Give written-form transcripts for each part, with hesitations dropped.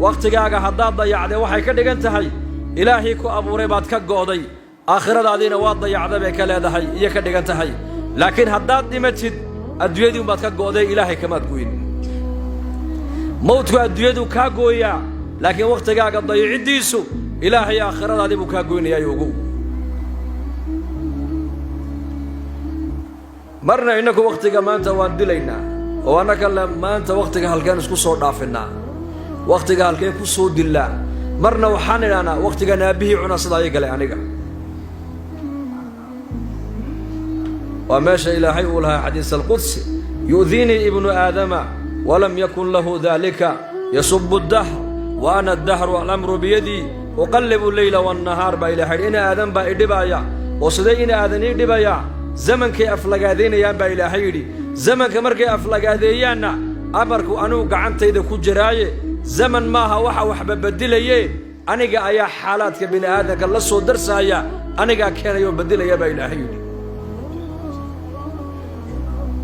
waqtigaaga haddaad dayacday waxay ka dhigan tahay ilaahay ku abuuray baad ka go'day aakhiradaadina waad dayacday bay ka leedahay iyo ka dhigan tahay laakiin haddaad dhimatid adduunyadii baad ka go'day ilaahay kamaad goyn mawdku adduunyadu ka gooyaa laakiin waqtigaaga dayacidiisu ilaahay aakhiradaadii buu ka goynayaa ugu marna inaku waqtiga maanta waan dilaynaa oo anaka maanta waqtiga halkeen isku soo dhaafinaa waqtiga halkeen ku soo dilaa marna waxaan ilaana waqtiga naabihi cuna sida ay galay aniga wa maasha ilaahay uu lahaa xadiis al-qudsi yu'dhini ibnu aadama walam yakun lahu dhalika yasubbu ad-dahr wa ana ad-dahru al-amru bi yadi uqallibu al-layla wan-nahar ba ilaahay ina aadan ba idibaya oo sidee ina aadan idibaya zamankay aflagaadeynayaan ba ilaahay yiri zamanka markay aflagaadeeyaana amarku anuu gacantayda ku jiraaye zaman maaha waxa waxba badilaye aniga ayaa xaaladka bini aadanka la soo darsaaya aniga keenayo badilaya ba ilaahay yiri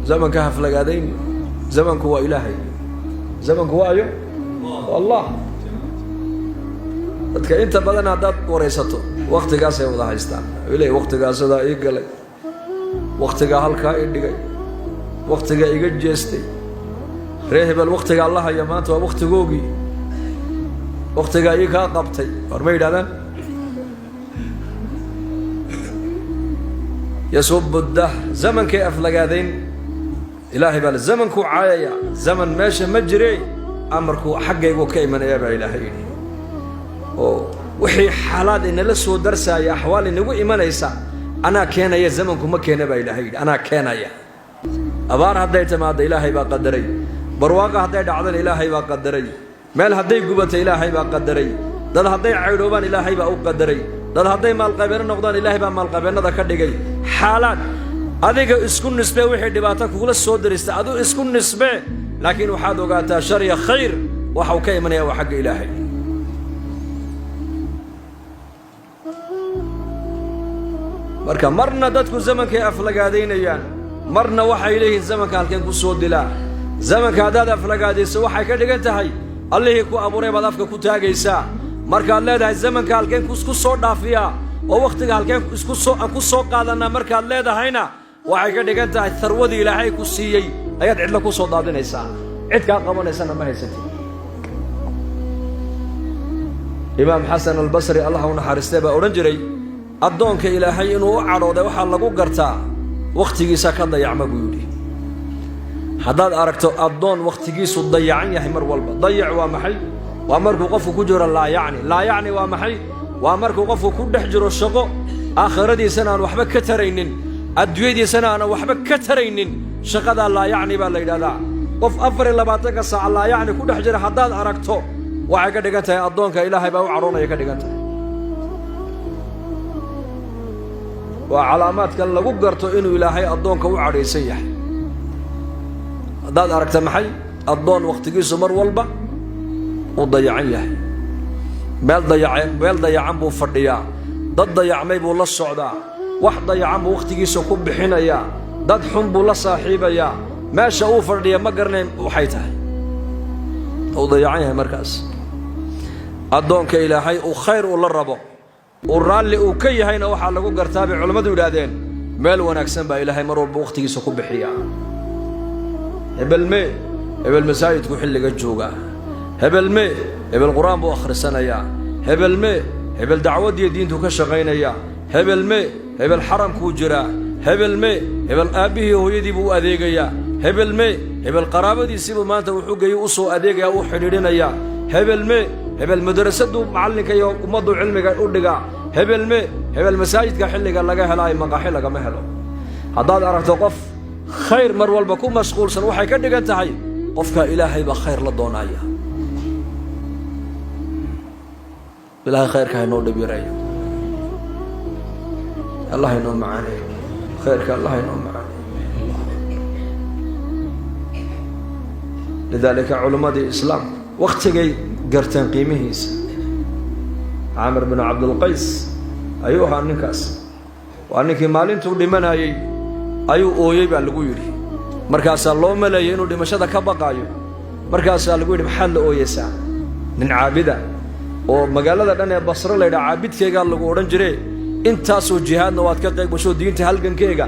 zamanka aflagaadeyn zamanku waa ilaahay zamanku waa ayo wallah dadka inta badan haddaad waraysato waqtigaas ay wada haystaan ilaahay waqtigaas sida ay galay waqtiga halka ay dhigay waqtiga iga jeestay reehbal waqtiga Allah ya maanta waa waqtigoogi waqtiga ay ka qabtay warma yiraahdaan yasubbu ad-dahr zamankay aflagaadeyn ilaahay bal zamanku caayaya zaman meesha ma jiray amarku xaqaygu ka imanaya ba ilaahay oo wixii xaalad inala soo darsaaya ahwaal inagu imanaysa ana keenaya zamanku ma keena ba ilaahay ana keenaya abaar haday timaado ilaahay baa qadaray barwaaqa haday dhacdo ilaahay baa qadaray meel haday gubato ilaahay baa qadaray dad haday caydhoobaan ilaahay baa u qadaray dad haday maal qabeeno noqdaan ilaahay baa maal qabeenada ka dhigay xaalad adiga isku nisbe wixii dhibaato kugula soo dirista adu isku nisbe laakiin waxaad ogaataa shar iyo khayr waxa uu ka imanaya waa xaq ilaahay marka marna dadku zamankay aflagaadeynayaan marna waxay leeyihiin zamanka halkeen ku soo dilaa zamanka hadaad aflagaadayso waxay ka dhigan tahay allihii ku abuuray baad afka ku taagaysaa markaad leedahay zamanka halkeen ku soo dhaafiyaa oo waqtiga halkeen ku soo qaadanaa markaad leedahayna waxay ka dhigan tahay tharwadii ilaahay ku siiyey ayaad cidla ku soo daadinaysaa cid ka qabanaysana ma haysatid imaam xasan al-basri allah uu naxariistay baa oran jiray addoonka ilaahay inuu u cadhooday waxa lagu gartaa waqtigiisa ka dayacma buu yiri haddaad aragto addoon waqtigiisu dayacan yahay mar walba dayac waa maxay waa markuu qofku ku jiro laa yacni waa maxay waa markuu qofku ku dhex jiro shaqo aakhiradiisana aan waxba ka taraynin adduunyadiisana aan waxba ka taraynin shaqada laa yacni baa la yiraahdaa qof 24 saac laa yacni ku dhex jira haddaad aragto waxay ka dhigan tahay addoonka ilaahay baa u cadhoonaya ka dhigan tahay waa calaamaadkan lagu garto inuu ilaahay addoonka u cadhaysan yahay haddaad aragta maxay addoon waqtigiisu mar walba u dayacan yahay meel dayacan buu fadhiyaa dad dayacmay buu la socdaa wax dayacan buu waqtigiisa ku bixinayaa dad xun buu la saaxiibayaa meesha uu fadhiya ma garanayn waxay tahay uu dayacan yahay markaas addoonka ilaahay uu khayr u la rabo ورالي وكيهين وحا لغو غرتابي علماء يرادين ميل وناكسن با إلهي مرور بوقتيسو كو بخيا هبل مساجد كو خليغا جوغا هبل قران بو اخرسنايا هبل دعوه دينتو كشقينيا هبل حرم كو جرا هبل ابيه هويدي بو اديغيا هبل قرابدي سيبو مانتا وحو غيو اسو اديغيا و خديدينيا هبل مدرسته معلنك يا امضو علمك او دغا هبل مساجدك خليغا لغا هلاي مقاخي لغا ما هلو هداد ارغتو قف خير مر والبا كو مشغول سن waxay ka dhigan tahay qofka ilaahay ba khayr la doonaya ilaahay khayrka inoo dhabiray allah inoo macaanay khayrka allah inoo macaanay لذلك علماء الاسلام وقتي قرتن قيمهيس عامر بن عبد القيس ايوها نكاس وانكي مالنتو دمنايي ayuu ooyay baa lagu yiri markaas loo maleeyay inuu dhimashada ka baqaayo markaas lagu yiri maxal ooyaysa nin caabida oo magaalada dhan ee Basra la yiraahdo caabidkayga lagu oran jiray intaasoo jihaadna waad ka qayb gasho diinta halgankayga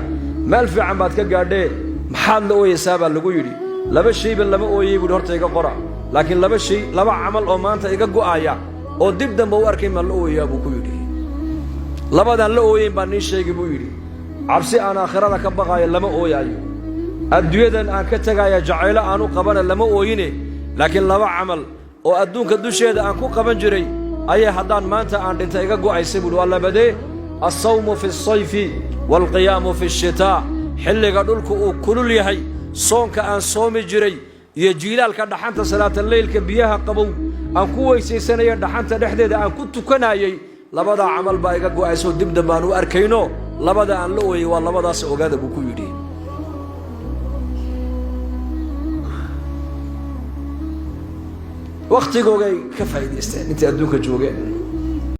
meel fiican baad ka gaadhay maxaad la ooyaysaa baa lagu yiri laba shay lama ooyay buu horta iga qora laakiin laba camal oo maanta iga go'aya oo dib dambe u arkay ma la ooyaa buu ku yiri labadan la ooyeen baan nin sheegay buu yiri cabsi aan aakhirada ka baqayo lama ooyaayo adduunyadan aan ka tagaya jacaylo aan u qabana lama ooyine laakiin laba camal oo adduunka dusheeda aan ku qaban jiray ayay haddaan maanta aan dhintay iga go'aysay buu waa labadee as-sawmu fi as-sayfi wal qiyaamu fi ash-shitaa xilliga dhulku uu kulul yahay soonka aan soomi jiray iyo jiilaalka dhaxanta salaata leylka biyaha qabow aan ku weysaysanaya dhaxanta dhexdeeda aan ku tukanayay labada camal baa iga go'ayso dib dambaan u arkayno labada aan la ooyay waa labadaas ogaada buu ku yidhi waqtigoogay ka faa'iideysteen intii adduunka joogeen